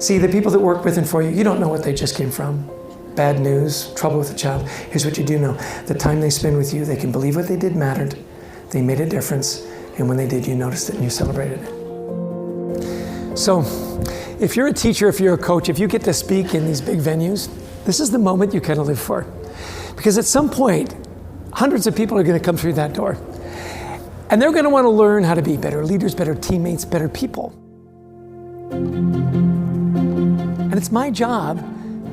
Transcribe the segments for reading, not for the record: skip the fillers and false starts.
See, the people that work with and for you, you don't know what they just came from. Bad news, trouble with a child. Here's what you do know. The time they spend with you, they can believe what they did mattered. They made a difference. And when they did, you noticed it and you celebrated it. So, if you're a teacher, if you're a coach, if you get to speak in these big venues, this is the moment you kind of live for. Because at some point, hundreds of people are going to come through that door. And they're going to want to learn how to be better leaders, better teammates, better people. And it's my job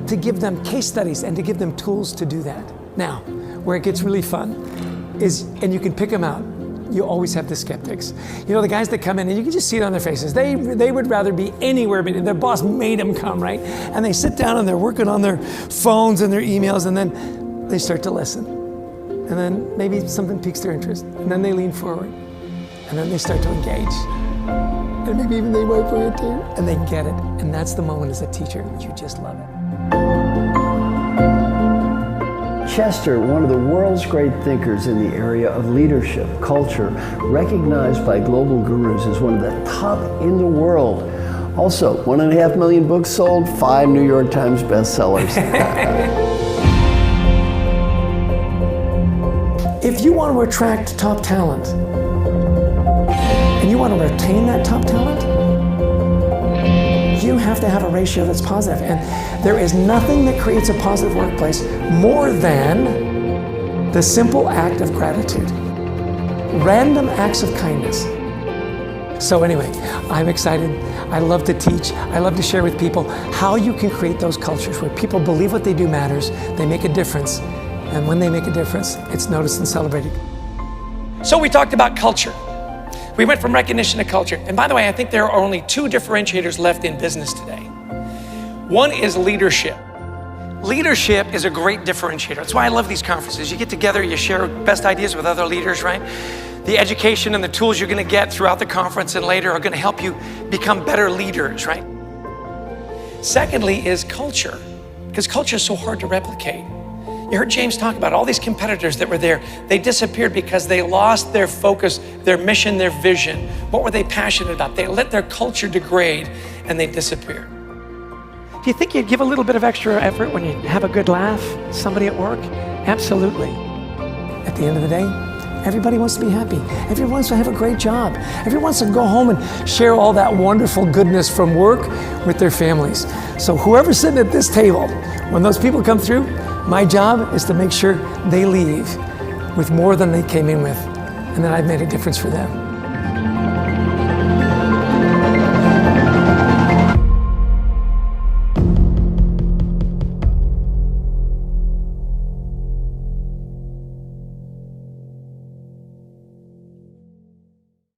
to give them case studies and to give them tools to do that. Now, where it gets really fun is, and you can pick them out, you always have the skeptics. You know, the guys that come in and you can just see it on their faces. They would rather be anywhere, but their boss made them come, right? And they sit down and they're working on their phones and their emails, and then they start to listen. And then maybe something piques their interest. And then they lean forward. And then they start to engage. And maybe even they wipe for it too. And they get it. And that's the moment as a teacher, you just love it. Chester, one of the world's great thinkers in the area of leadership, culture, recognized by global gurus as one of the top in the world. Also, 1.5 million books sold, 5 New York Times bestsellers. If you want to attract top talent, and you want to retain that top talent, you have to have a ratio that's positive. And there is nothing that creates a positive workplace more than the simple act of gratitude. Random acts of kindness. So anyway, I'm excited. I love to teach. I love to share with people how you can create those cultures where people believe what they do matters, they make a difference, and when they make a difference, it's noticed and celebrated. So we talked about culture. We went from recognition to culture. And by the way, I think there are only 2 differentiators left in business today. One is leadership. Leadership is a great differentiator. That's why I love these conferences. You get together, you share best ideas with other leaders, right? The education and the tools you're going to get throughout the conference and later are going to help you become better leaders, right? Secondly is culture, because culture is so hard to replicate. You heard James talk about all these competitors that were there. They disappeared because they lost their focus, their mission, their vision. What were they passionate about? They let their culture degrade and they disappeared. Do you think you'd give a little bit of extra effort when you have a good laugh, somebody at work? Absolutely. At the end of the day, everybody wants to be happy. Everyone wants to have a great job. Everyone wants to go home and share all that wonderful goodness from work with their families. So whoever's sitting at this table, when those people come through, my job is to make sure they leave with more than they came in with, and that I've made a difference for them.